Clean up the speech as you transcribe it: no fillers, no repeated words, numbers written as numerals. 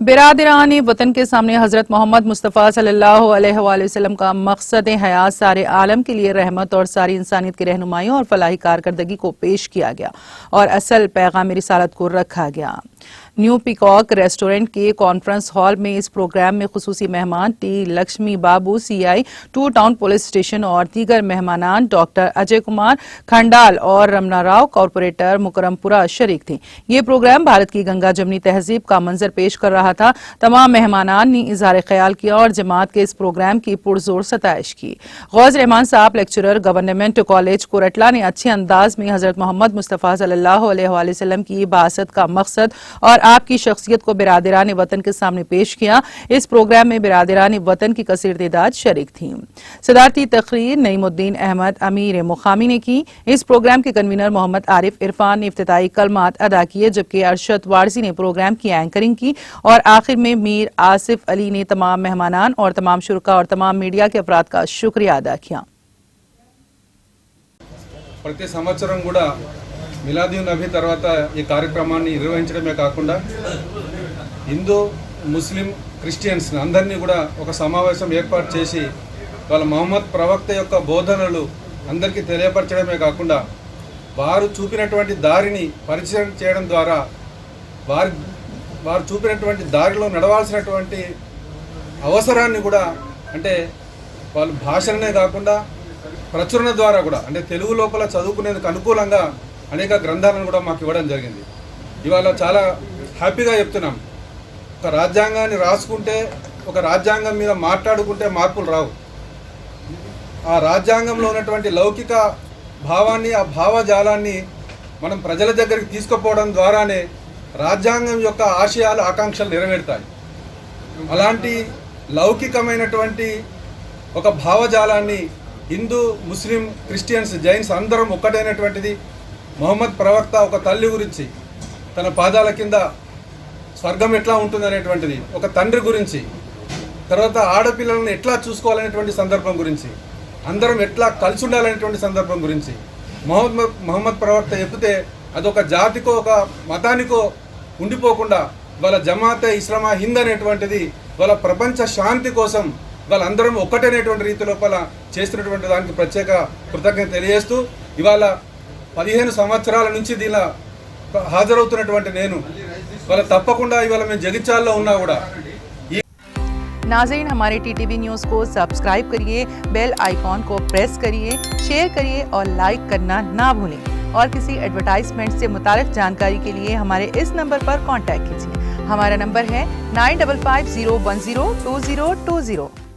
बिरादरान वतन के सामने हजरत मोहम्मद मुस्तफ़ा सल्लल्लाहु अलैहि वसल्लम का मकसद हयात सारे आलम के लिए रहमत और सारी इंसानियत की रहनुमाई और फलाही कारकर्दगी को पेश किया गया और असल पैगाम रिसालत को रखा गया। न्यू पीकॉक रेस्टोरेंट के कॉन्फ्रेंस हॉल में इस प्रोग्राम में खुसूसी मेहमान टी लक्ष्मी बाबू CI 2 टाउन पुलिस स्टेशन और दीगर मेहमानान डॉक्टर अजय कुमार खंडाल और रमना राव कॉरपोरेटर मुकरमपुरा शरीक थे। ये प्रोग्राम भारत की गंगा जमनी तहजीब का मंजर पेश कर रहा था। तमाम मेहमानान ने इजहार ख्याल किया और जमात के इस प्रोग्राम की पुरजोर सताइश की। गौज रहमान साहब लेक्चरर गवर्नमेंट कॉलेज कोरटला ने अच्छे अंदाज में हजरत मोहम्मद मुस्तफ़ा सल्लल्लाहु अलैहि वसल्लम की बासत का मकसद और आपकी शख्सियत को बिरादरान वतन के सामने पेश किया। इस प्रोग्राम में बिरादरान वतन की कसीर तादाद शरीक थी। सदारती तकरीर नईमुद्दीन अहमद अमीर मुकामी ने की। इस प्रोग्राम के कन्वीनर मोहम्मद आरिफ इरफान ने इफ्तिताई कलमात अदा किए, जबकि अरशद वारसी ने प्रोग्राम की एंकरिंग की और आखिर में मीर आसिफ अली ने तमाम मेहमानान और तमाम शुरका और तमाम मीडिया के अफराद का शुक्रिया अदा किया। ప్రతి సంవత్సరం కూడా మిలాదీ నబీ తర్వాత ఈ కార్యక్రమాన్ని నిర్వహించడమే కాకుండా హిందూ ముస్లిం క్రిస్టియన్స్ అందరినీ కూడా ఒక సమావేశం ఏర్పాటు చేసి వాళ్ళ మహమ్మద్ ప్రవక్త యొక్క బోధనలు అందరికీ తెలియపరచడమే కాకుండా వారు చూపినటువంటి దారిని పరిచయం చేయడం ద్వారా వారు చూపినటువంటి దారిలో నడవాల్సినటువంటి అవసరాన్ని కూడా అంటే వాళ్ళు భాషలనే కాకుండా ప్రచురణ ద్వారా కూడా అంటే తెలుగు లోపల చదువుకునేందుకు అనుకూలంగా అనేక గ్రంథాలను కూడా మాకు ఇవ్వడం జరిగింది. ఇవాళ చాలా హ్యాపీగా చెప్తున్నాం. ఒక రాజ్యాంగాన్ని రాసుకుంటే ఒక రాజ్యాంగం మీద మాట్లాడుకుంటే మార్పులు రావు. ఆ రాజ్యాంగంలో ఉన్నటువంటి లౌకిక భావాన్ని ఆ భావజాలాన్ని మనం ప్రజల దగ్గరికి తీసుకుపోవడం ద్వారానే రాజ్యాంగం యొక్క ఆశయాలు ఆకాంక్షలు నెరవేరుతాయి. అలాంటి లౌకికమైనటువంటి ఒక భావజాలాన్ని హిందూ ముస్లిం క్రిస్టియన్స్ జైన్స్ అందరం ఒక్కటైనటువంటిది మొహమ్మద్ ప్రవక్త ఒక తల్లి గురించి తన పాదాల కింద స్వర్గం ఎట్లా ఉంటుందనేటువంటిది, ఒక తండ్రి గురించి, తర్వాత ఆడపిల్లలను ఎట్లా చూసుకోవాలనేటువంటి సందర్భం గురించి, అందరం ఎట్లా కలిసి ఉండాలనేటువంటి సందర్భం గురించి మొహమ్మద్ ప్రవక్త చెప్తే అదొక జాతికో ఒక మతానికో ఉండిపోకుండా వాళ్ళ జమాతే ఇస్లామా హింద్ అనేటువంటిది వాళ్ళ ప్రపంచ శాంతి కోసం వాళ్ళందరం ఒక్కటనేటువంటి రీతి లోపల చేస్తున్నటువంటి దానికి ప్రత్యేక కృతజ్ఞత తెలియజేస్తూ ఇవాళ 15 సంవత్సరాల నుంచి దీనిలో హాజరవుతున్నటువంటి నేను వాళ్ళ తప్పకుండా ఇవాళ మేము జగిత్యాలలో ఉన్నా కూడా नाज़रीन, हमारे TTV न्यूज़ को सब्सक्राइब करिए, बेल आइकॉन को प्रेस करिए, शेयर करिए और लाइक करना ना भूलें। और किसी एडवर्टाइजमेंट से मुताल्लिक़ जानकारी के लिए हमारे इस नंबर पर कांटेक्ट कीजिए। हमारा नंबर है 9550102020।